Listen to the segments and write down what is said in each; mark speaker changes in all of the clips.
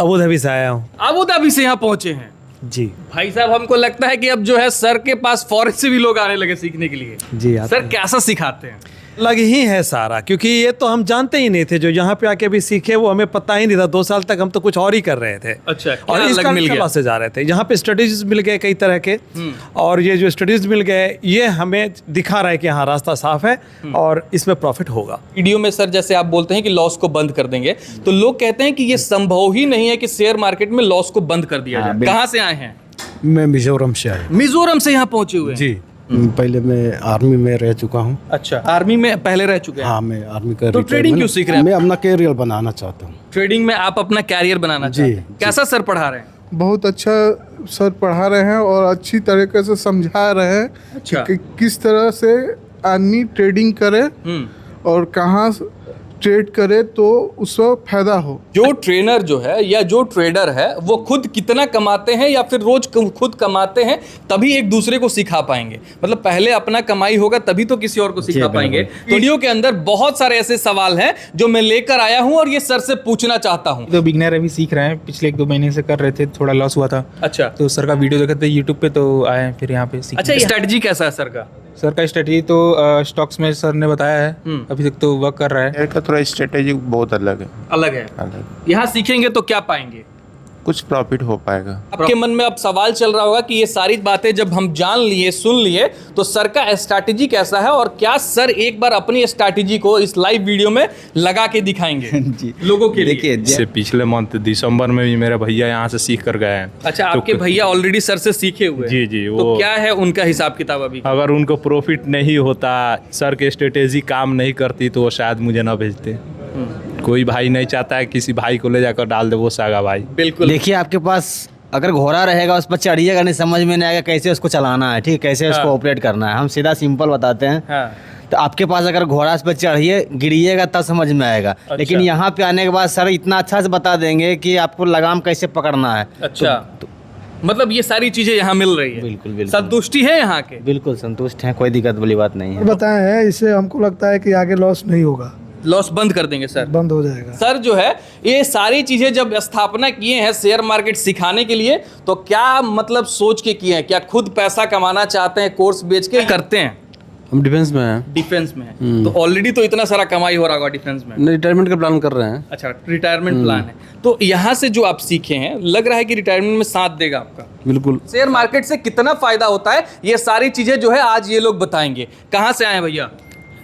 Speaker 1: Abu Dhabi से आया हूँ।
Speaker 2: अबू धाबी से यहाँ पहुंचे हैं
Speaker 1: जी
Speaker 2: भाई साहब। हमको लगता है कि अब जो है सर के पास फॉरेन से भी लोग आने लगे सीखने के लिए।
Speaker 1: जी आते
Speaker 2: सर
Speaker 1: हैं।
Speaker 2: कैसा सिखाते हैं?
Speaker 1: अलग ही है सारा, क्योंकि ये तो हम जानते ही नहीं थे। जो यहाँ पे आके भी सीखे वो हमें पता ही नहीं था। 2 साल तक हम तो कुछ और ही कर रहे थे।
Speaker 2: अच्छा, क्या
Speaker 1: और
Speaker 2: अलग
Speaker 1: इसका
Speaker 2: मिल गया?
Speaker 1: क्लासेस जा रहे थे। यहाँ पे स्टडीज मिल गए कई तरह के, और ये जो स्टडीज मिल गए ये हमें दिखा रहा है कि हाँ रास्ता साफ है और इसमें प्रॉफिट होगा।
Speaker 2: वीडियो में सर जैसे आप बोलते हैं कि लॉस को बंद कर देंगे, तो लोग कहते हैं कि ये संभव ही नहीं है कि शेयर मार्केट में लॉस को बंद कर दिया जाए। कहाँ से आए हैं?
Speaker 3: मैं मिजोरम से आया।
Speaker 2: मिजोरम से यहाँ पहुंचे हुए हैं?
Speaker 3: जी, पहले मैं आर्मी में रह चुका हूँ।
Speaker 2: अच्छा, आर्मी में पहले रह चुके हैं?
Speaker 3: हाँ, मैं आर्मी का
Speaker 2: तो ट्रेडिंग क्यों सीख रहे हैं?
Speaker 3: मैं अपना कैरियर बनाना चाहता हूँ।
Speaker 2: ट्रेडिंग में आप अपना कैरियर बनाना
Speaker 3: जी,
Speaker 2: चाहते हैं। कैसा सर पढ़ा रहे हैं?
Speaker 4: बहुत अच्छा सर पढ़ा रहे हैं और अच्छी तरीके से समझा रहे हैं
Speaker 2: अच्छा।
Speaker 4: कि किस तरह से आदमी ट्रेडिंग करे और कहाँ ट्रेड करे तो उसको फायदा हो।
Speaker 2: जो ट्रेनर जो है या जो ट्रेडर है वो खुद कितना कमाते हैं या फिर रोज खुद कमाते हैं तभी एक दूसरे को सिखा पाएंगे। मतलब पहले अपना कमाई होगा तभी तो किसी और को सिखा पाएंगे। वीडियो के अंदर बहुत सारे ऐसे सवाल हैं जो मैं लेकर आया हूं और ये सर से पूछना चाहता हूं।
Speaker 5: तो बिगनर अभी सीख रहे हैं, पिछले 1-2 महीने से कर रहे थे, थोड़ा लॉस हुआ था।
Speaker 2: अच्छा,
Speaker 5: तो सर का वीडियो देखे थे यूट्यूब पे, तो आए हैं फिर यहाँ पे सीखने।
Speaker 2: अच्छा, स्ट्रेटजी कैसा है सर का?
Speaker 5: सर का स्ट्रेटजी तो स्टॉक्स में सर ने बताया है, अभी तक तो वर्क कर रहा है।
Speaker 6: शेयर का थोड़ा स्ट्रेटेजी बहुत अलग है।
Speaker 2: अलग है। यहाँ सीखेंगे तो क्या पाएंगे?
Speaker 6: कुछ प्रॉफिट हो पाएगा।
Speaker 2: आपके मन में अब सवाल चल रहा होगा कि ये सारी बातें जब हम जान लिए, सुन लिए, तो सर का स्ट्रैटेजी कैसा है और क्या सर एक बार अपनी स्ट्रैटेजी को इस लाइव वीडियो में लगा के दिखाएंगे
Speaker 7: जी
Speaker 2: लोगों के लिए?
Speaker 7: देखिए,
Speaker 8: इससे पिछले मंथ दिसंबर में भी मेरे भैया यहाँ से सीख कर गए हैं।
Speaker 2: अच्छा, आपके भैया ऑलरेडी सर से सीखे हुए हैं?
Speaker 8: जी जी।
Speaker 2: तो
Speaker 8: वो
Speaker 2: क्या है उनका हिसाब किताब अभी?
Speaker 8: अगर उनको प्रॉफिट नहीं होता, सर की स्ट्रेटेजी काम नहीं करती, तो वो शायद मुझे ना भेजते। कोई भाई नहीं चाहता है किसी भाई को ले जाकर डाल दे वो सागा भाई।
Speaker 2: बिल्कुल।
Speaker 7: देखिए, आपके पास अगर घोड़ा रहेगा उस पर चढ़िएगा नहीं, समझ में नहीं आएगा कैसे उसको चलाना है, ठीक, कैसे उसको ऑपरेट करना है। हम सीधा सिंपल बताते हैं।
Speaker 2: हाँ।
Speaker 7: तो आपके पास अगर घोड़ा इस पर चढ़िए, गिरिएगा तब समझ में आएगा। लेकिन यहाँ पे आने के बाद सर इतना अच्छा से बता देंगे कि आपको लगाम कैसे पकड़ना है।
Speaker 2: अच्छा, मतलब ये सारी चीजें यहाँ मिल रही है?
Speaker 7: बिल्कुल बिल्कुल
Speaker 2: संतुष्टि है यहाँ के?
Speaker 7: बिल्कुल संतुष्ट हैं, कोई दिक्कत वाली बात नहीं है।
Speaker 4: बताए हैं, इससे हमको लगता है कि आगे लॉस नहीं होगा,
Speaker 2: लॉस बंद कर देंगे सर?
Speaker 4: बंद हो जाएगा।
Speaker 2: सर जो है ये सारी चीजें जब स्थापना किए हैं शेयर मार्केट सिखाने के लिए, तो क्या मतलब सोच के किए हैं? क्या खुद पैसा कमाना चाहते हैं, कोर्स बेच के करते हैं?
Speaker 3: हम डिफेंस में हैं।
Speaker 2: डिफेंस में है तो ऑलरेडी तो इतना सारा कमाई हो रहा होगा डिफेंस में।
Speaker 3: रिटायरमेंट का प्लान कर रहे हैं।
Speaker 2: अच्छा, रिटायरमेंट प्लान है। तो यहाँ से जो आप सीखे हैं, लग रहा है कि रिटायरमेंट में साथ देगा आपका?
Speaker 3: बिल्कुल।
Speaker 2: शेयर मार्केट से कितना फायदा होता है ये सारी चीजें जो है आज ये लोग बताएंगे। कहाँ से आए हैं भैया?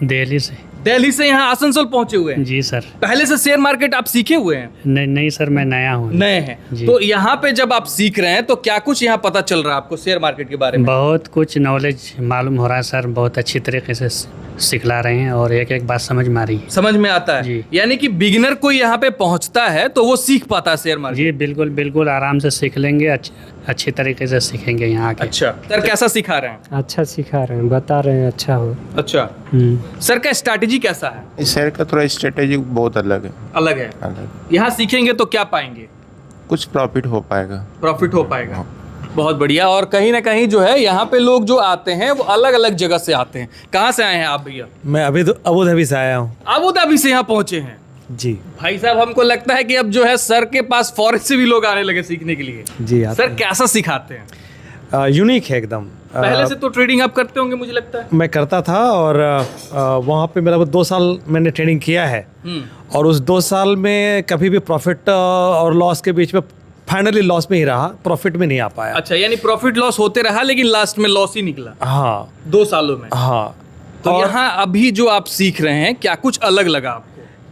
Speaker 9: दिल्ली से।
Speaker 2: दिल्ली से यहाँ आसनसोल पहुंचे हुए हैं?
Speaker 9: जी सर।
Speaker 2: पहले से शेयर मार्केट आप सीखे हुए हैं?
Speaker 9: नहीं सर, मैं नया हूँ।
Speaker 2: नए हैं। तो यहाँ पे जब आप सीख रहे हैं तो क्या कुछ यहाँ पता चल रहा है आपको शेयर मार्केट के बारे में?
Speaker 9: बहुत कुछ नॉलेज मालूम हो रहा है सर, बहुत अच्छी तरीके से सिखला रहे हैं और एक एक बात समझ में आ रही है।
Speaker 2: समझ में आता है
Speaker 9: जी।
Speaker 2: यानी कि बिगिनर को यहाँ पे पहुँचता है तो वो सीख पाता है शेयर मार्केट?
Speaker 9: जी बिल्कुल बिल्कुल, आराम से सीख लेंगे, अच्छी तरीके से सीखेंगे यहाँ के।
Speaker 2: अच्छा सर, कैसा सिखा रहे हैं?
Speaker 10: अच्छा सिखा रहे हैं, बता रहे हैं, अच्छा हो।
Speaker 2: अच्छा, सर का स्ट्रैटेजी कैसा है?
Speaker 6: शेयर का थोड़ा स्ट्रेटेजी बहुत अलग है।
Speaker 2: अलग है। यहाँ सीखेंगे तो क्या पाएंगे?
Speaker 6: कुछ प्रॉफिट हो पाएगा।
Speaker 2: प्रॉफिट हो पाएगा। बहुत बढ़िया। और कहीं ना कहीं जो है यहाँ पे लोग जो आते हैं वो अलग अलग जगह से आते हैं। कहाँ से आए हैं आप भैया?
Speaker 1: मैं अभी तो अबू धाबी से आया हूँ।
Speaker 2: अबू धाबी से यहाँ पहुंचे हैं?
Speaker 1: जी
Speaker 2: भाई साहब, हमको लगता है कि अब जो है सर के पास फॉरेन से भी लोग आने लगे सीखने के लिए।
Speaker 1: जी आते
Speaker 2: सर कैसा सिखाते हैं?
Speaker 1: हैं। यूनिक है एकदम।
Speaker 2: पहले से तो ट्रेडिंग आप करते होंगे मुझे लगता है।
Speaker 1: मैं करता था और वहाँ पे मेरा 2 साल मैंने ट्रेनिंग किया है और उस 2 साल में कभी भी प्रॉफिट और लॉस के बीच में फाइनली लॉस में ही रहा, प्रॉफिट में नहीं आ पाया।
Speaker 2: अच्छा, यानी प्रॉफिट लॉस होते रहा लेकिन लास्ट में लॉस ही निकला?
Speaker 1: हाँ,
Speaker 2: 2 सालों में।
Speaker 1: हाँ।
Speaker 2: तो यहाँ अभी जो आप सीख रहे हैं क्या कुछ अलग लगा आपको?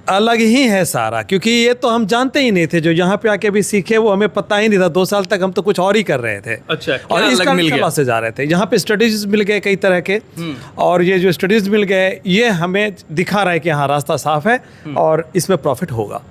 Speaker 1: अलग ही है सारा, क्योंकि ये तो हम जानते ही नहीं थे। जो यहाँ पे आके भी सीखे वो हमें पता ही नहीं था। 2 साल तक हम तो कुछ और ही कर रहे थे।
Speaker 2: अच्छा,
Speaker 1: और
Speaker 2: क्या अलग मिल गया?
Speaker 1: क्लासेस जा रहे थे। यहाँ पे स्टडीज मिल गए कई तरह के, और ये जो स्टडीज मिल गए ये हमें दिखा रहा है कि हाँ रास्ता साफ है और इसमें प्रॉफिट होगा।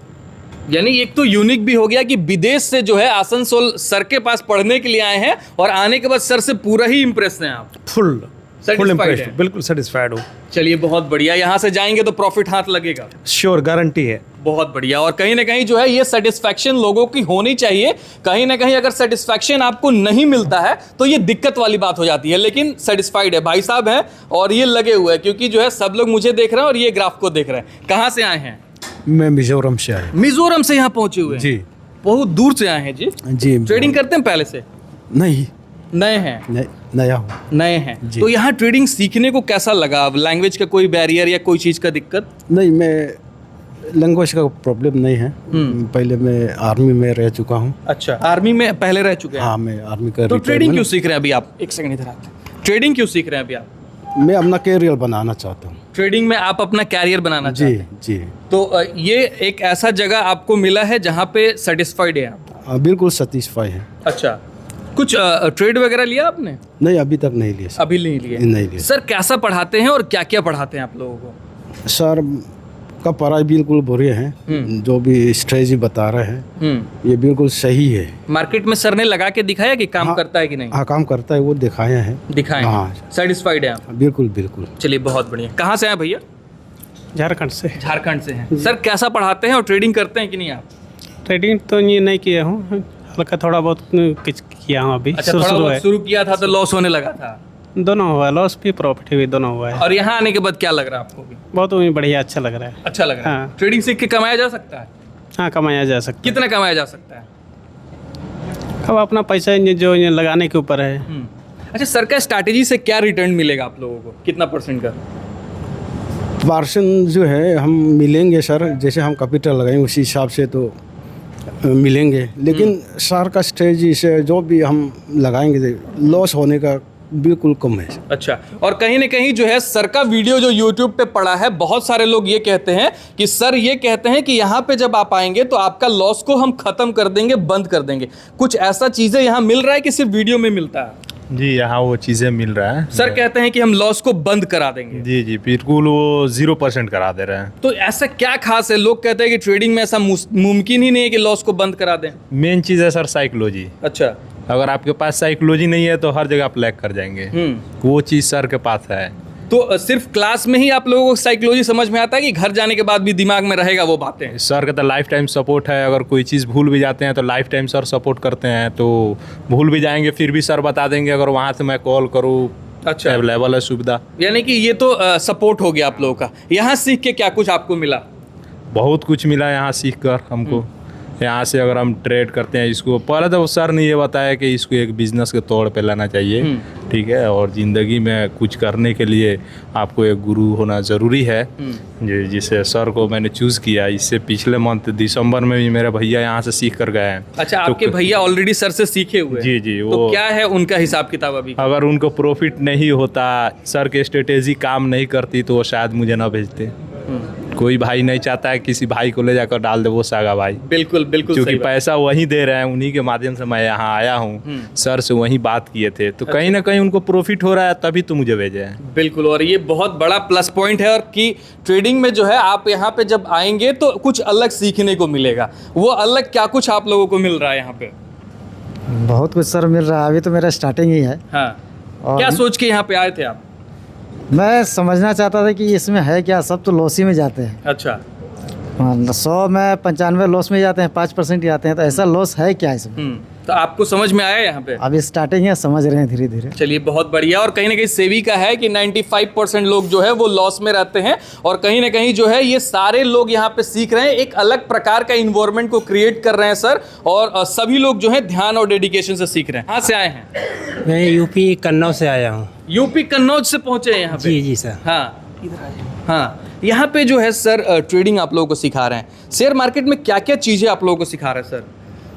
Speaker 2: यानी एक तो यूनिक भी हो गया कि विदेश से जो है आसनसोल सर के पास पढ़ने के लिए आए हैं और आने के बाद सर से पूरा ही इम्प्रेस हैं आप?
Speaker 1: फुल
Speaker 2: Satisfied
Speaker 1: इम्प्रेस्ड,
Speaker 2: है?
Speaker 1: बिल्कुल सेटिस्फाइड हूँ।
Speaker 2: चलिए बहुत बढ़िया। यहाँ से जाएंगे तो प्रॉफिट हाथ लगेगा?
Speaker 1: श्योर, गारंटी है।
Speaker 2: बहुत बढ़िया। और कहीं ना कहीं जो है ये सेटिस्फैक्शन लोगों की होनी चाहिए। कहीं ना कहीं अगर सेटिस्फैक्शन आपको नहीं मिलता है तो ये दिक्कत वाली बात हो जाती है। लेकिन सेटिस्फाइड है भाई साहब हैं और ये लगे हुए हैं, क्योंकि जो है सब लोग मुझे देख रहे हैं और ये ग्राफ को देख रहे हैं। कहाँ से आए हैं?
Speaker 3: मैं मिजोरम से आया।
Speaker 2: मिजोरम से यहाँ पहुंचे हुए हैं?
Speaker 3: जी।
Speaker 2: बहुत दूर से आए हैं जी।
Speaker 3: जी
Speaker 2: ट्रेडिंग करते हैं पहले से?
Speaker 3: नहीं
Speaker 2: नए हैं?
Speaker 3: नया हूँ।
Speaker 2: नए हैं तो यहाँ ट्रेडिंग सीखने को कैसा लगा? लैंग्वेज का कोई बैरियर या कोई चीज़ का दिक्कत?
Speaker 3: नहीं, मैं लैंग्वेज का प्रॉब्लम नहीं है। पहले मैं आर्मी में रह चुका हूँ।
Speaker 2: अच्छा, आर्मी में पहले रह चुके हैं?
Speaker 3: हाँ, मैं आर्मी का
Speaker 2: तो ट्रेडिंग क्यों सीख रहे हैं अभी आप? एक सेकंड इधर आते हैं। ट्रेडिंग क्यों सीख रहे हैं अभी आप?
Speaker 3: मैं अपना कैरियर बनाना चाहता हूँ।
Speaker 2: ट्रेडिंग में आप अपना कैरियर बनाना चाहते हैं?
Speaker 3: जी।
Speaker 2: तो ये एक ऐसा जगह आपको मिला है जहाँ पे सेटिस्फाइड है आप?
Speaker 3: बिल्कुल सेटिस्फाई है।
Speaker 2: अच्छा, कुछ ट्रेड वगैरह लिया आपने?
Speaker 3: नहीं, अभी तक नहीं लिया।
Speaker 2: अभी नहीं लिए?
Speaker 3: नहीं लिया।
Speaker 2: सर कैसा पढ़ाते हैं और क्या क्या पढ़ाते हैं आप लोगों को?
Speaker 3: सर का पढ़ाई बिल्कुल बुरी है। जो भी स्ट्रेटजी बता रहे हैं ये बिल्कुल सही है।
Speaker 2: मार्केट में सर ने लगा के दिखाया कि काम करता है कि नहीं?
Speaker 3: हाँ, काम करता है, वो दिखाया है।
Speaker 2: दिखाए?
Speaker 3: हाँ।
Speaker 2: सेटिस्फाइड है आप?
Speaker 3: बिल्कुल बिल्कुल।
Speaker 2: चलिए बहुत बढ़िया। कहाँ से हैं भैया?
Speaker 10: झारखंड से।
Speaker 2: झारखंड से हैं। सर कैसा पढ़ाते हैं और ट्रेडिंग करते हैं कि नहीं आप?
Speaker 10: ट्रेडिंग तो ये नहीं किया हूँ, हल्का थोड़ा बहुत कुछ किया हूँ अभी।
Speaker 2: अच्छा, थोड़ा बहुत शुरू किया था तो लॉस होने लगा था?
Speaker 10: दोनों हुआ, लॉस भी प्रॉफिट भी दोनों हुआ है।
Speaker 2: और यहाँ आने के बाद क्या लग रहा है आपको भी?
Speaker 10: बहुत बढ़िया, अच्छा लग रहा है।
Speaker 2: अच्छा लग रहा है?
Speaker 10: हाँ।
Speaker 2: ट्रेडिंग सीख के कमाया जा सकता है?
Speaker 10: हाँ, कमाया जा सकता है।
Speaker 2: कितना कमाया जा सकता है?
Speaker 10: अब अपना पैसा जो लगाने के ऊपर है।
Speaker 2: अच्छा, सर का स्ट्रैटेजी से क्या रिटर्न मिलेगा आप लोगों को? कितना % का?
Speaker 3: पर्सन जो है हम मिलेंगे सर, जैसे हम कैपिटल लगाएंगे उसी हिसाब से तो मिलेंगे। लेकिन सर का स्ट्रेटजी से जो भी हम लगाएंगे लॉस होने का बिल्कुल कम है।
Speaker 2: अच्छा, और कहीं ना कहीं जो है सर का वीडियो जो YouTube पे पड़ा है, बहुत सारे लोग ये कहते हैं कि सर ये कहते हैं कि यहाँ पे जब आप आएंगे तो आपका लॉस को हम खत्म कर देंगे, बंद कर देंगे। कुछ ऐसा चीज़ें यहाँ मिल रहा है कि सिर्फ वीडियो में मिलता है?
Speaker 8: जी, यहाँ वो चीज़ें मिल रहा है।
Speaker 2: सर कहते हैं कि हम लॉस को बंद करा देंगे।
Speaker 8: जी, बिल्कुल वो 0% करा दे रहे हैं।
Speaker 2: तो ऐसा क्या खास है? लोग कहते हैं कि ट्रेडिंग में ऐसा मुमकिन ही नहीं है कि लॉस को बंद करा दें।
Speaker 8: मेन चीज़ है सर साइकोलॉजी।
Speaker 2: अच्छा,
Speaker 8: अगर आपके पास साइकोलॉजी नहीं है तो हर जगह आप लैग कर जाएंगे। वो चीज़ सर के पास है।
Speaker 2: तो सिर्फ क्लास में ही आप लोगों को साइकोलॉजी समझ में आता है कि घर जाने के बाद भी दिमाग में रहेगा वो बातें?
Speaker 8: सर का तो लाइफ टाइम सपोर्ट है। अगर कोई चीज़ भूल भी जाते हैं तो लाइफ टाइम सर सपोर्ट करते हैं। तो भूल भी जाएंगे फिर भी सर बता देंगे अगर वहाँ से मैं कॉल करूँ।
Speaker 2: अच्छा,
Speaker 8: अवेलेबल है सुविधा।
Speaker 2: यानी कि ये तो सपोर्ट हो गया आप लोगों का। यहाँ सीख के क्या कुछ आपको मिला?
Speaker 8: बहुत कुछ मिला यहाँ सीख कर हमको। यहाँ से अगर हम ट्रेड करते हैं इसको, पहले तो सर ने ये बताया कि इसको एक बिजनेस के तौर पे लाना चाहिए, ठीक है। और ज़िंदगी में कुछ करने के लिए आपको एक गुरु होना ज़रूरी है, जिसे सर को मैंने चूज़ किया। इससे पिछले मंथ दिसंबर में भी मेरे भैया यहाँ से सीख कर गए हैं।
Speaker 2: अच्छा, आपके भैया ऑलरेडी सर से सीखे हुए?
Speaker 8: जी।
Speaker 2: तो वो क्या है उनका हिसाब किताब अभी?
Speaker 8: अगर उनको प्रॉफिट नहीं होता, सर की स्ट्रेटेजी काम नहीं करती तो वो शायद मुझे ना भेजते। कोई भाई नहीं चाहता है किसी भाई को ले जाकर डाल दे वो सागा भाई।
Speaker 2: बिल्कुल बिल्कुल,
Speaker 8: क्योंकि पैसा वही दे रहे हैं, उन्हीं के माध्यम से मैं यहाँ आया हूँ। सर से वही बात किए थे तो कहीं ना कहीं उनको प्रॉफिट हो रहा है, तभी तो मुझे भेजे हैं।
Speaker 2: बिल्कुल, और ये बहुत बड़ा प्लस पॉइंट है। और कि ट्रेडिंग में जो है आप यहाँ पे जब आएंगे तो कुछ अलग सीखने को मिलेगा। वो अलग क्या कुछ आप लोगों को मिल रहा है यहाँ पे?
Speaker 11: बहुत कुछ सर मिल रहा है। अभी तो मेरा स्टार्टिंग ही है।
Speaker 2: हाँ,
Speaker 11: और
Speaker 2: क्या सोच के यहाँ पे आए थे आप?
Speaker 11: मैं समझना चाहता था कि इसमें है क्या। सब तो लॉस ही में जाते हैं।
Speaker 2: अच्छा,
Speaker 11: 100 में 95 लॉस में जाते हैं, 5% ही आते हैं। तो ऐसा लॉस है क्या इसमें?
Speaker 2: तो आपको समझ में आया यहाँ पे?
Speaker 11: अभी स्टार्टिंग है, समझ रहे हैं धीरे धीरे।
Speaker 2: चलिए बहुत बढ़िया। और कहीं ना कहीं सेबी का है कि 95% लोग जो है वो लॉस में रहते हैं। और कहीं ना कहीं जो है ये सारे लोग यहाँ पे सीख रहे हैं, एक अलग प्रकार का इन्वायरमेंट को क्रिएट कर रहे हैं सर। और सभी लोग जो है ध्यान और डेडिकेशन से सीख रहे हैं। कहाँ से आए हैं?
Speaker 10: मैं यूपी कन्नौज से आया हूँ।
Speaker 2: यूपी कन्नौज से पहुंचे हैं यहाँ पे?
Speaker 10: जी सर।
Speaker 2: हाँ, हाँ, यहाँ पे जो है सर ट्रेडिंग आप लोगों को सिखा रहे हैं। शेयर मार्केट में क्या क्या चीज़ें आप लोगों को सिखा रहे हैं सर?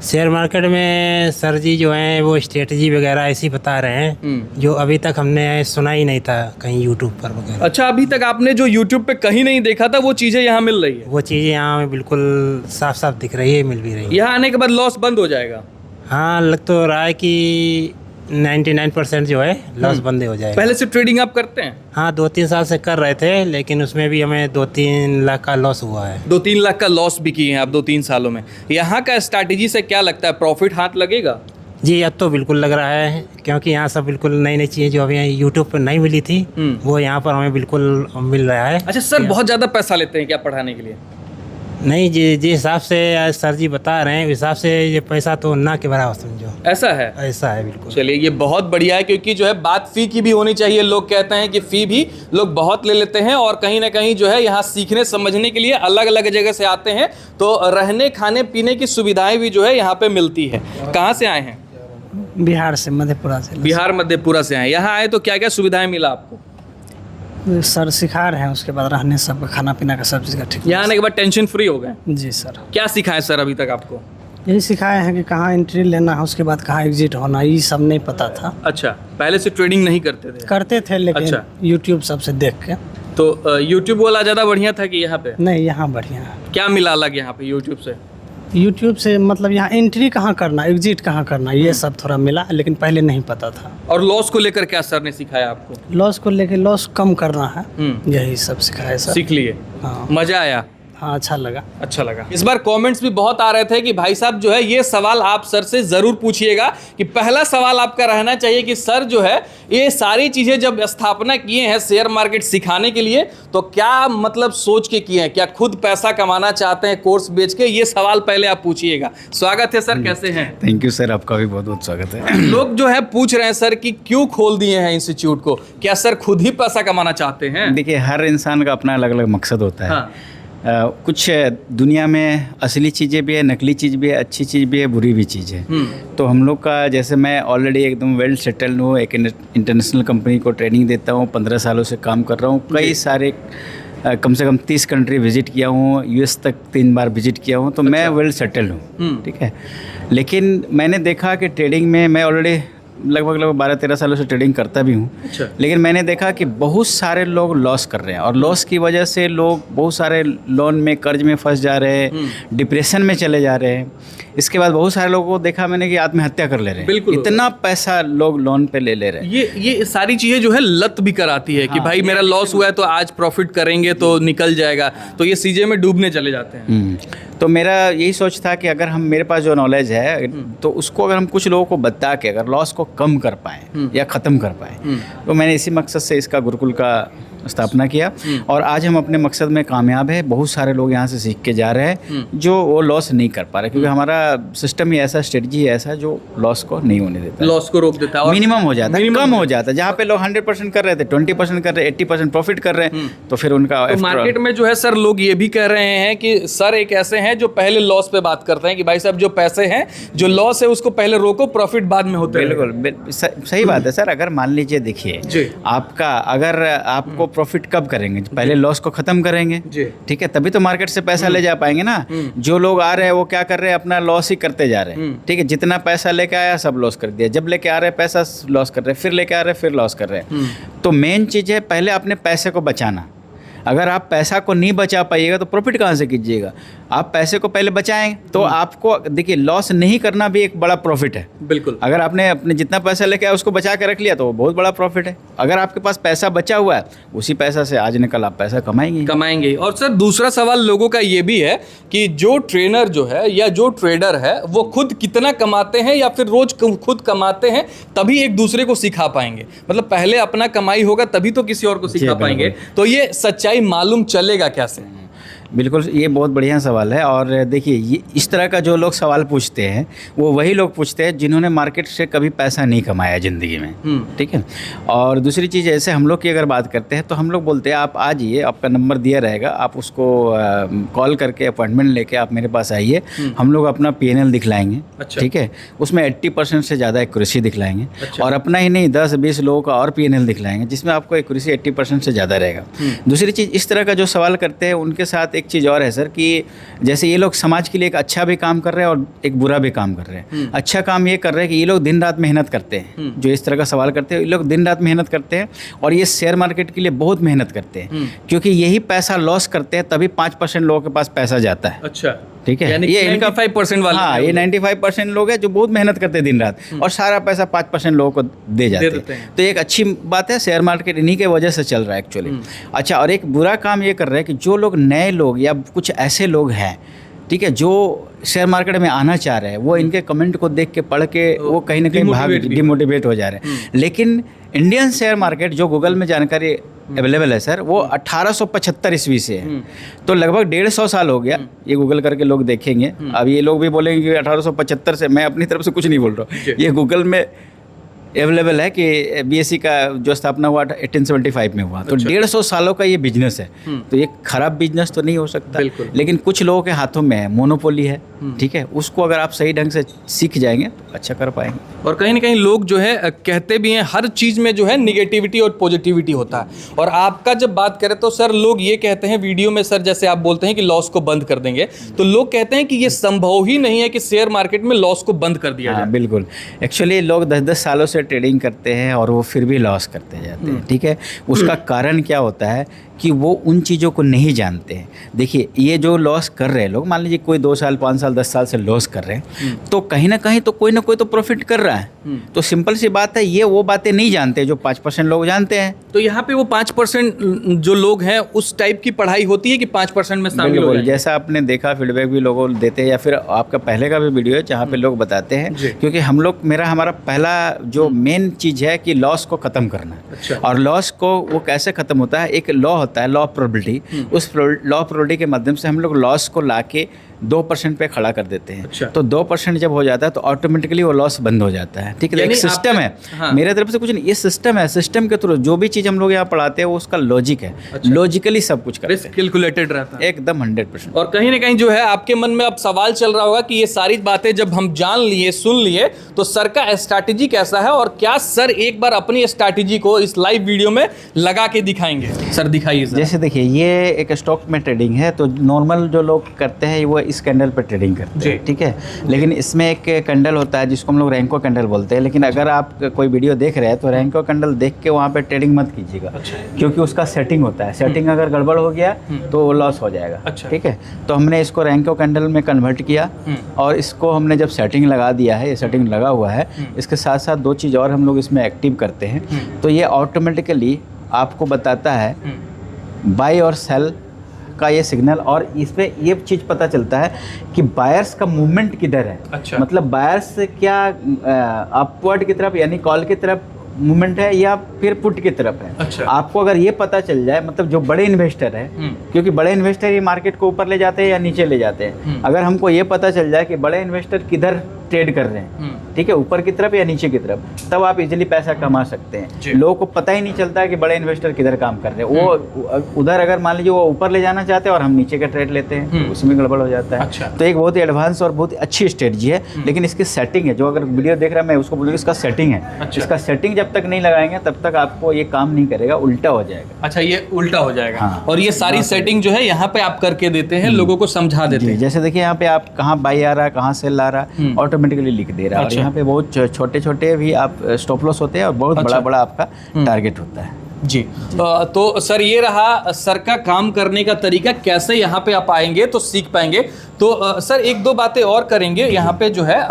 Speaker 10: शेयर मार्केट में सर जी जो हैं वो स्ट्रेटजी वगैरह ऐसी बता रहे हैं जो अभी तक हमने सुना ही नहीं था कहीं यूट्यूब पर वगैरह।
Speaker 2: अच्छा, अभी तक आपने जो यूट्यूब पे कहीं नहीं देखा था वो चीज़ें यहाँ मिल रही है?
Speaker 10: वो चीज़ें यहाँ बिल्कुल साफ साफ दिख रही है, मिल भी रही है।
Speaker 2: यहाँ आने के बाद लॉस बंद हो जाएगा?
Speaker 10: हाँ, लग तो रहा है कि 99% जो है लॉस बंद हो जाएगा।
Speaker 2: पहले से ट्रेडिंग आप करते हैं?
Speaker 10: हाँ, 2-3 साल से कर रहे थे, लेकिन उसमें भी हमें 2-3 लाख का लॉस हुआ है।
Speaker 2: 2-3 लाख का लॉस भी किए हैं आप 2-3 सालों में। यहाँ का स्ट्रैटेजी से क्या लगता है, प्रॉफिट हाथ लगेगा?
Speaker 10: जी, अब तो बिल्कुल लग रहा है, क्योंकि यहाँ सब बिल्कुल नई नई चीज़ें जो अभी यूट्यूब पर नहीं मिली थी वो यहाँ पर हमें बिल्कुल मिल रहा है।
Speaker 2: अच्छा सर, बहुत ज़्यादा पैसा लेते हैं क्या पढ़ाने के लिए?
Speaker 10: नहीं जी, जिस हिसाब से आज सर जी बता रहे हैं उस हिसाब से ये पैसा तो ना के बराबर समझो।
Speaker 2: ऐसा है?
Speaker 10: ऐसा है बिल्कुल।
Speaker 2: चलिए, ये बहुत बढ़िया है, क्योंकि जो है बात फ़ी की भी होनी चाहिए। लोग कहते हैं कि फ़ी भी लोग बहुत ले लेते हैं, और कहीं ना कहीं जो है यहाँ सीखने समझने के लिए अलग अलग जगह से आते हैं, तो रहने खाने पीने की सुविधाएं भी जो है यहाँ पे मिलती है। कहाँ से आए हैं?
Speaker 11: बिहार से, मधेपुरा से।
Speaker 2: बिहार मधेपुरा से आए। यहाँ आए तो क्या क्या सुविधाएं मिला आपको?
Speaker 11: सर सिखा रहे हैं, उसके बाद रहने सब खाना पीना का सब चीज़ का ठीक।
Speaker 2: यहाँ आने के बाद टेंशन फ्री हो गए?
Speaker 11: जी सर।
Speaker 2: क्या सिखाए सर अभी तक आपको?
Speaker 11: यही सिखाए हैं कि कहाँ एंट्री लेना है, उसके बाद कहाँ एग्जिट होना, ये सब नहीं पता था।
Speaker 2: अच्छा, पहले से ट्रेडिंग नहीं करते थे?
Speaker 11: करते थे, लेकिन
Speaker 2: अच्छा।
Speaker 11: यूट्यूब सबसे देख के।
Speaker 2: तो यूट्यूब वाला ज़्यादा बढ़िया था कि यहाँ पे?
Speaker 11: नहीं, यहाँ बढ़िया है।
Speaker 2: क्या मिला अलग यहाँ पे यूट्यूब से?
Speaker 11: यूट्यूब से मतलब यहाँ एंट्री कहाँ करना, एग्जिट कहाँ करना, ये सब थोड़ा मिला, लेकिन पहले नहीं पता था।
Speaker 2: और लॉस को लेकर क्या सर ने सिखाया आपको?
Speaker 11: लॉस को लेके लॉस कम करना है, यही सब सिखाया सर।
Speaker 2: सीख लिए?
Speaker 11: हाँ।
Speaker 2: मज़ा आया?
Speaker 11: हाँ, अच्छा लगा।
Speaker 2: अच्छा लगा। इस बार कमेंट्स भी बहुत आ रहे थे कि भाई साहब जो है ये सवाल आप सर से ज़रूर पूछिएगा, कि पहला सवाल आपका रहना चाहिए कि सर जो है ये सारी चीज़ें जब स्थापना किए हैं शेयर मार्केट सिखाने के लिए, तो क्या मतलब सोच के किए हैं, क्या खुद पैसा कमाना चाहते हैं कोर्स बेच के? ये सवाल पहले आप पूछिएगा। स्वागत है सर, कैसे हैं?
Speaker 12: थैंक यू सर, आपका भी बहुत बहुत स्वागत है।
Speaker 2: लोग जो है पूछ रहे हैं सर कि क्यों खोल दिए हैं इंस्टीट्यूट को, क्या सर खुद ही पैसा कमाना चाहते हैं?
Speaker 12: देखिए, हर इंसान का अपना अलग अलग मकसद होता है।
Speaker 2: हाँ।
Speaker 12: कुछ दुनिया में असली चीज़ें भी है, नकली चीज़ भी है, अच्छी चीज़ भी है, बुरी भी चीज़ है। तो हम लोग का, जैसे मैं ऑलरेडी एकदम वेल सेटल्ड हूँ, एक इंटरनेशनल कंपनी को ट्रेनिंग देता हूँ, 15 सालों से काम कर रहा हूँ, कई सारे कम से कम 30 कंट्री विजिट किया हूँ, यूएस तक 3 बार विजिट किया हूँ, तो मैं वेल सेटल्ड हूँ, ठीक है। लेकिन मैंने देखा कि ट्रेडिंग में मैं ऑलरेडी लगभग 12-13 सालों से ट्रेडिंग करता भी हूँ।
Speaker 2: अच्छा।
Speaker 12: लेकिन मैंने देखा कि बहुत सारे लोग लॉस कर रहे हैं, और लॉस की वजह से लोग बहुत सारे लोन में, कर्ज में फंस जा रहे हैं, डिप्रेशन में चले जा रहे हैं। इसके बाद बहुत सारे लोगों को देखा मैंने कि आत्महत्या कर ले रहे हैं।
Speaker 2: बिल्कुल।
Speaker 12: इतना पैसा लोग लोन पे ले ले रहे हैं।
Speaker 2: ये सारी चीज़ें जो है लत भी कराती है कि भाई मेरा लॉस हुआ है तो आज प्रॉफिट करेंगे तो निकल जाएगा, तो ये चीज़ें में डूबने चले जाते हैं।
Speaker 12: तो मेरा यही सोच था कि अगर हम, मेरे पास जो नॉलेज है, तो उसको अगर हम कुछ लोगों को बता के अगर लॉस को कम कर पाएँ या ख़त्म कर पाएँ, तो मैंने इसी मकसद से इसका गुरुकुल का स्थापना किया, और आज हम अपने मकसद में कामयाब है। बहुत सारे लोग यहाँ से सीख के जा रहे हैं जो वो लॉस नहीं कर पा रहे, क्योंकि हमारा सिस्टम ही ऐसा, स्ट्रेटजी है ऐसा जो लॉस को नहीं होने देता,
Speaker 2: लॉस को रोक देता है,
Speaker 12: मिनिमम हो जाता है, कम हो जाता है। जहाँ पे लोग 100% कर रहे थे, 20% कर रहे, 80% प्रॉफिट कर रहे हैं, तो फिर उनका
Speaker 2: तो मार्केट में जो है सर लोग ये भी कह रहे हैं कि सर एक ऐसे हैं जो पहले लॉस पे बात करते हैं कि भाई साहब जो पैसे हैं, जो लॉस है उसको पहले रोको, प्रॉफिट बाद में होते हैं।
Speaker 12: बिल्कुल सही बात है सर। अगर मान लीजिए, देखिए आपका, अगर आपको प्रॉफिट कब करेंगे, पहले लॉस को खत्म करेंगे, ठीक है, तभी तो मार्केट से पैसा ले जा पाएंगे ना। जो लोग आ रहे हैं वो क्या कर रहे हैं, अपना लॉस ही करते जा रहे हैं, ठीक है। जितना पैसा लेके आया सब लॉस कर दिया, जब लेके आ रहे हैं पैसा लॉस कर रहे हैं, फिर लेके आ रहे हैं फिर लॉस कर रहे हैं। तो मेन चीज़ है पहले अपने पैसे को बचाना। अगर आप पैसा को नहीं बचा पाइएगा तो प्रॉफिट कहाँ से कीजिएगा? आप पैसे को पहले बचाएं तो आपको, देखिए, लॉस नहीं करना भी एक बड़ा प्रॉफिट है।
Speaker 2: बिल्कुल।
Speaker 12: अगर आपने अपने जितना पैसा लेके आया उसको बचा के रख लिया तो वो बहुत बड़ा प्रॉफिट है। अगर आपके पास पैसा बचा हुआ है, उसी पैसा से आज निकल आप पैसा कमाएंगे।
Speaker 2: और सर दूसरा सवाल लोगों का ये भी है कि जो ट्रेनर जो है या जो ट्रेडर है वो खुद कितना कमाते हैं, या फिर रोज खुद कमाते हैं तभी एक दूसरे को सिखा पाएंगे? मतलब पहले अपना कमाई होगा तभी तो किसी और को सिखा पाएंगे। तो ये सच्चाई मालूम चलेगा कैसे?
Speaker 12: बिल्कुल, ये बहुत बढ़िया सवाल है। और देखिए, ये इस तरह का जो लोग सवाल पूछते हैं वो वही लोग पूछते हैं जिन्होंने मार्केट से कभी पैसा नहीं कमाया ज़िंदगी में, ठीक है। और दूसरी चीज़, ऐसे हम लोग की अगर बात करते हैं तो हम लोग बोलते हैं आप आ जाइए, आपका नंबर दिया रहेगा, आप उसको कॉल करके अपॉइंटमेंट लेके आप मेरे पास आइए, हम लोग अपना PNL दिखलाएंगे, ठीक है। उसमें 80% से ज़्यादा एक्यूरेसी दिखलाएंगे, और अपना ही नहीं 10-20 लोगों का और PNL दिखलाएंगे जिसमें आपको एक्यूरेसी 80% से ज़्यादा रहेगा। दूसरी चीज़, इस तरह का जो सवाल करते हैं उनके साथ एक चीज़ और है सर, कि जैसे ये लोग समाज के लिए एक अच्छा भी काम कर रहे हैं और एक बुरा भी काम कर रहे हैं। अच्छा काम ये कर रहे हैं कि ये लोग दिन रात मेहनत करते हैं, जो इस तरह का सवाल करते हैं, ये लोग दिन रात मेहनत करते हैं और ये शेयर मार्केट के लिए बहुत मेहनत करते हैं, क्योंकि यही पैसा लॉस करते हैं तभी 5% लोगों के पास पैसा जाता है।
Speaker 2: अच्छा,
Speaker 12: ठीक है,
Speaker 2: ये इनका 95% वाले।
Speaker 12: हाँ, ये 95% लोग हैं जो बहुत मेहनत करते हैं दिन रात, और सारा पैसा 5% लोगों को दे जाते हैं। तो एक अच्छी बात है, शेयर मार्केट इन्हीं के वजह से चल रहा है एक्चुअली। अच्छा, और एक बुरा काम ये कर रहे हैं कि जो लोग नए लोग या कुछ ऐसे लोग हैं, ठीक है, जो शेयर मार्केट में आना चाह रहे हैं, वो इनके कमेंट को देख के, पढ़ के वो कहीं ना कहीं डिमोटिवेट हो जा रहे हैं। लेकिन इंडियन शेयर मार्केट जो गूगल में जानकारी अवेलेबल है सर, वो 1875 ईस्वी से है। तो लगभग 150 साल हो गया। ये गूगल करके लोग देखेंगे। अब ये लोग भी बोलेंगे कि 1875 से, मैं अपनी तरफ से कुछ नहीं बोल रहा हूँ, ये गूगल में अवेलेबल है कि बीएसई का जो स्थापना हुआ 1875 में हुआ। तो 150 सालों का ये बिजनेस है। तो ये खराब बिजनेस तो नहीं हो सकता, लेकिन कुछ लोगों के हाथों में है, मोनोपोली है, ठीक है। उसको अगर आप सही ढंग से सीख जाएंगे तो अच्छा कर पाएंगे।
Speaker 2: और कहीं ना कहीं लोग जो है कहते भी हैं हर चीज़ में जो है निगेटिविटी और पॉजिटिविटी होता है। और आपका जब बात करें तो सर लोग ये कहते हैं वीडियो में सर, जैसे आप बोलते हैं कि लॉस को बंद कर देंगे, तो लोग कहते हैं कि ये संभव ही नहीं है कि शेयर मार्केट में लॉस को बंद कर दिया जाए।
Speaker 12: बिल्कुल। एक्चुअली लोग 10-10 सालों से ट्रेडिंग करते हैं और वो फिर भी लॉस करते जाते हैं, ठीक है। उसका कारण क्या होता है कि वो उन चीज़ों को नहीं जानते हैं। देखिए, ये जो लॉस कर रहे हैं लोग, मान लीजिए कोई 2 साल 5 साल 10 साल से लॉस कर रहे हैं, तो कहीं ना कहीं तो कोई ना कोई तो प्रॉफिट कर रहा है। तो सिंपल सी बात है, ये वो बातें नहीं जानते जो 5% लोग जानते हैं।
Speaker 2: तो यहाँ पे वो 5% जो लोग हैं उस टाइप की पढ़ाई होती है कि 5% में शामिल हो जाए।
Speaker 12: जैसा आपने देखा, फीडबैक भी लोगों देते हैं, या फिर आपका पहले का भी वीडियो है जहाँ पे लोग बताते हैं, क्योंकि हमारा पहला जो मेन चीज़ है कि लॉस को ख़त्म करना है। और लॉस को वो कैसे ख़त्म होता है, एक लॉ होता है, लॉ ऑफ प्रोबेबिलिटी। उस लॉ ऑफ प्रोबेबिलिटी के माध्यम से हम लोग लॉस को लाके 2% पे खड़ा कर देते हैं। तो 2% जब हो जाता है तो ऑटोमेटिकली वो लॉस बंद हो जाता है, ठीक है। एक सिस्टम है, मेरे तरफ से कुछ नहीं, ये सिस्टम है। सिस्टम के थ्रू जो भी चीज़ हम लोग यहाँ पढ़ाते हैं वो उसका लॉजिक है। लॉजिकली सब कुछ करते हैं,
Speaker 2: कैलकुलेटेड रहता है
Speaker 12: एकदम 100%।
Speaker 2: और कहीं ना कहीं जो है आपके मन में अब सवाल चल रहा होगा कि ये सारी बातें जब हम जान लिए, सुन लिए, तो सर का स्ट्रैटेजी कैसा है और क्या सर एक बार अपनी स्ट्रैटेजी को इस लाइव वीडियो में लगा के दिखाएंगे? सर दिखाइए।
Speaker 12: जैसे देखिए, ये एक स्टॉक में ट्रेडिंग है, तो नॉर्मल जो लोग करते हैं वो इस कैंडल पर ट्रेडिंग करते हैं, ठीक है। लेकिन इसमें एक कैंडल होता है जिसको हम लोग रैंको कैंडल बोलते हैं। लेकिन अगर आप कोई वीडियो देख रहे हैं तो रैंको कैंडल देख के वहाँ पे ट्रेडिंग मत कीजिएगा, क्योंकि उसका सेटिंग होता है। सेटिंग अगर गड़बड़ हो गया तो वो लॉस हो जाएगा, ठीक है। तो हमने इसको रैंको कैंडल में कन्वर्ट किया और इसको हमने जब सेटिंग लगा दिया है, ये सेटिंग लगा हुआ है, इसके साथ साथ 2 चीज़ और हम लोग इसमें एक्टिव करते हैं। तो ये ऑटोमेटिकली आपको बताता है बाय और सेल का ये सिग्नल, और इस पे ये चीज़ पता चलता है कि बायर्स का मूवमेंट किधर है। मतलब बायर्स क्या अपवर्ड की तरफ यानी कॉल की तरफ मूवमेंट है या फिर पुट की तरफ है। आपको अगर ये पता चल जाए, मतलब जो बड़े इन्वेस्टर है, क्योंकि बड़े इन्वेस्टर ये मार्केट को ऊपर ले जाते हैं या नीचे ले जाते हैं, अगर हमको ये पता चल जाए कि बड़े इन्वेस्टर किधर ट्रेड कर रहे हैं, ठीक है, ऊपर की तरफ या नीचे की तरफ, तब आप इजीली पैसा कमा सकते हैं। लोगों को पता ही नहीं चलता है कि बड़े इन्वेस्टर किधर काम कर रहे हैं। वो उधर अगर मान लीजिए वो ऊपर ले जाना चाहते हैं और हम नीचे का ट्रेड लेते हैं, तो उसमें गड़बड़ हो जाता है। तो एक बहुत ही एडवांस और बहुत ही अच्छी स्ट्रेटजी है, लेकिन इसकी सेटिंग है। जो अगर वीडियो देख रहा है, मैं उसको बोलूँगा इसका सेटिंग है। इसका सेटिंग जब तक नहीं लगाएंगे तब तक आपको ये काम नहीं करेगा, उल्टा हो जाएगा।
Speaker 2: अच्छा, ये उल्टा हो जाएगा। और ये सारी सेटिंग जो है यहाँ पे आप करके देते हैं, लोगों को समझा देते हैं।
Speaker 12: जैसे देखिए, यहाँ पे आप कहाँ बाई आ रहा है, कहाँ सेल आ रहा है, ऑटोमेटिकली लिख दे रहा है। और यहाँ पे बहुत छोटे छोटे भी आप स्टॉप लॉस होते हैं और बहुत बड़ा बड़ा आपका टारगेट होता है।
Speaker 2: जी। तो सर ये रहा सर का काम करने का तरीका, कैसे यहाँ पे आप आएंगे तो सीख पाएंगे। तो सर 1-2 बातें और करेंगे यहाँ पे जो है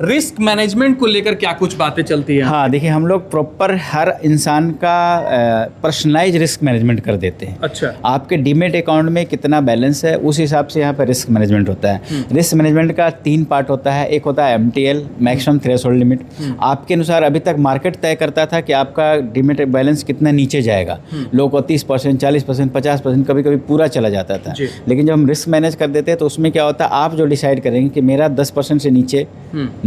Speaker 2: रिस्क मैनेजमेंट को लेकर क्या कुछ बातें चलती हैं?
Speaker 12: हाँ, देखिए, हम लोग प्रॉपर हर इंसान का पर्सनलाइज रिस्क मैनेजमेंट कर देते हैं।
Speaker 2: अच्छा।
Speaker 12: आपके डीमेट अकाउंट में कितना बैलेंस है, उस हिसाब से यहाँ पर रिस्क मैनेजमेंट होता है। रिस्क मैनेजमेंट का 3 पार्ट होता है। एक होता है MTL, मैक्सिमम थ्रेशोल्ड लिमिट। आपके अनुसार अभी तक मार्केट तय करता था कि आपका डीमेट बैलेंस कितना नीचे जाएगा। लोगों को 30%, 40%, 50%, कभी कभी पूरा चला जाता था। लेकिन जब हम रिस्क मैनेज कर देते हैं तो उसमें क्या होता है, आप जो डिसाइड करेंगे कि मेरा 10% से नीचे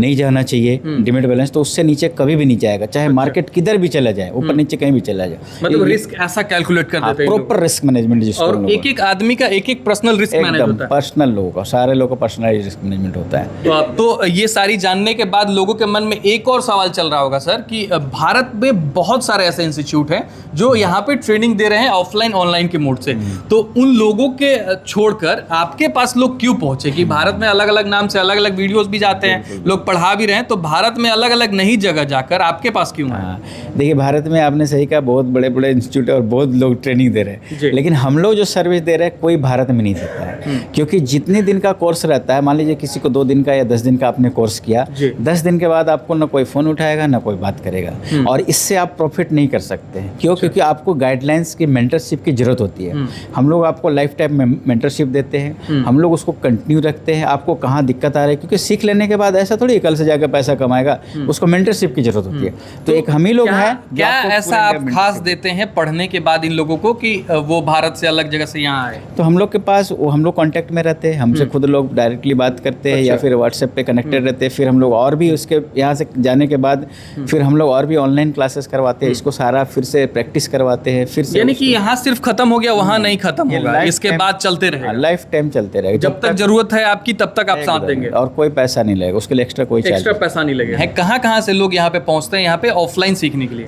Speaker 12: नहीं जाना चाहिए डीमेट बैलेंस, तो उससे नीचे कभी भी नहीं जाएगा, चाहे मार्केट किधर भी चला जाए, ऊपर नीचे कहीं भी चला जाए।
Speaker 2: मतलब रिस्क ऐसा कैलकुलेट कर देते हैं,
Speaker 12: प्रॉपर रिस्क मैनेजमेंट जिसको।
Speaker 2: और एक आदमी का एक पर्सनल रिस्क मैनेज होता है।
Speaker 12: पर्सनल लोगों का, सारे लोगों का पर्सनल रिस्क मैनेजमेंट होता है।
Speaker 2: तो ये सारी जानने के बाद लोगों के मन में एक और सवाल चल रहा होगा सर कि भारत में बहुत सारे ऐसे इंस्टीट्यूट हैं जो यहाँ पे ट्रेनिंग दे रहे हैं ऑफलाइन ऑनलाइन के मोड से, तो उन लोगों के छोड़कर आपके पास लोग क्यों पहुंचे? कि भारत में अलग अलग नाम से अलग अलग वीडियोस भी जाते हैं, लोग पढ़ा भी रहे हैं, तो भारत में अलग अलग नई जगह जाकर आपके पास क्यों?
Speaker 12: देखिए, भारत में आपने सही कहा, बहुत बड़े बड़े इंस्टीट्यूट और बहुत लोग ट्रेनिंग दे रहे हैं, लेकिन हम लोग जो सर्विस दे रहे हैं कोई भारत में नहीं देता है। क्योंकि जितने दिन का कोर्स रहता है, मान लीजिए किसी को 2 दिन का या 10 दिन का आपने कोर्स किया, 10 दिन के बाद आपको ना कोई फ़ोन उठाएगा ना कोई बात करेगा, और इससे आप प्रॉफिट नहीं कर सकते हैं। क्यों? क्योंकि आपको गाइडलाइंस की, मेंटरशिप की ज़रूरत होती है। हम लोग आपको लाइफ टाइम मेंटरशिप देते हैं, हम लोग उसको कंटिन्यू रखते हैं। आपको कहाँ दिक्कत आ रही है, क्योंकि सीख लेने के बाद ऐसा थोड़ी थोड़ी कल से जाकर पैसा कमाएगा, उसको मेंटरशिप की जरूरत होती है। तो एक हम ही लोग हैं।
Speaker 2: क्या ऐसा आप खास देते हैं पढ़ने के बाद इन लोगों को कि वो भारत से अलग जगह से यहाँ आए?
Speaker 12: तो हम लोग के पास हम लोग कांटेक्ट में रहते हैं, हमसे खुद लोग डायरेक्टली बात करते हैं या फिर व्हाट्सएप पे कनेक्टेड रहते हैं। फिर हम लोग और भी उसके यहाँ से जाने के बाद फिर हम लोग और भी ऑनलाइन क्लासेस करवाते हैं, इसको सारा फिर से प्रैक्टिस करवाते हैं। फिर से
Speaker 2: यानी कि यहाँ सिर्फ खत्म हो गया, वहाँ नहीं खत्म होगा, इसके बाद चलते रहेगा,
Speaker 12: लाइफ टाइम चलते रहेगा।
Speaker 2: जब तक जरूरत है आपकी तब तक आप साथ देंगे
Speaker 12: और कोई पैसा नहीं लगेगा उसके लिए, एक्स्ट्रा कोई चार्ज,
Speaker 2: एक्स्ट्रा पैसा नहीं लगेगा। कहाँ से लोग यहाँ पे पहुँचते हैं यहाँ पे ऑफलाइन सीखने के लिए?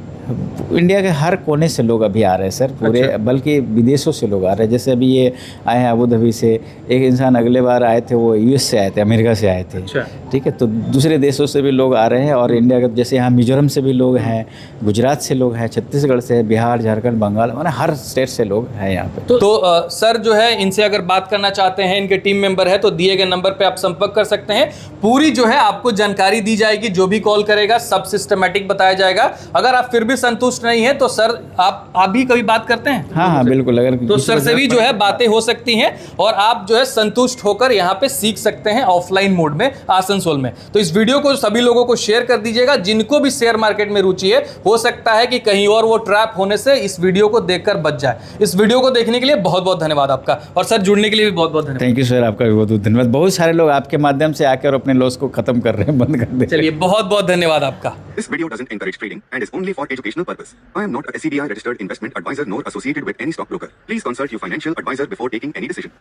Speaker 12: इंडिया के हर कोने से लोग अभी आ रहे हैं सर, पूरे बल्कि विदेशों से लोग आ रहे हैं। जैसे अभी ये आए हैं अबू धाबी से, एक इंसान अगले बार आए थे वो यूएस से आए थे, अमेरिका से आए थे। ठीक है, तो दूसरे देशों से भी लोग आ रहे हैं और इंडिया के जैसे यहाँ मिजोरम से भी लोग हैं, गुजरात से लोग हैं, छत्तीसगढ़ से, बिहार, झारखंड, बंगाल, माने हर स्टेट से लोग हैं यहाँ पे।
Speaker 2: तो सर जो है इनसे अगर बात करना चाहते हैं, इनके टीम मेंबर है, तो दिए गए नंबर पे आप संपर्क कर सकते हैं। पूरी जो है आपको जानकारी दी जाएगी, जो भी कॉल करेगा सब सिस्टमेटिक बताया जाएगा। अगर आप फिर भी संतुष्ट नहीं है तो सर आप भी कभी बात करते हैं?
Speaker 12: हाँ, बिल्कुल। अगर
Speaker 2: तो सर से भी जो है बातें हो सकती हैं और आप जो है संतुष्ट होकर यहाँ पे सीख सकते हैं ऑफलाइन मोड में आसनसोल में। तो इस वीडियो को सभी लोगों को शेयर कर दीजिएगा, जिनको भी शेयर मार्केट में रुचि है। हो सकता है कि कहीं और वो ट्रैप होने से इस वीडियो को देखकर बच जाए। इस वीडियो को देखने के लिए बहुत बहुत धन्यवाद आपका, और सर जुड़ने के लिए भी बहुत बहुत धन्यवाद।
Speaker 12: थैंक यू सर, आपका भी बहुत बहुत धन्यवाद। बहुत सारे लोग आपके माध्यम से आकर अपने लॉस को खत्म कर रहे हैं, बंद कर दे।
Speaker 2: चलिए, बहुत बहुत धन्यवाद आपका।
Speaker 13: This video doesn't encourage trading and is only for educational purpose. I am not a SCBI registered investment advisor nor associated with any stockbroker. Please consult your financial advisor before taking any decision.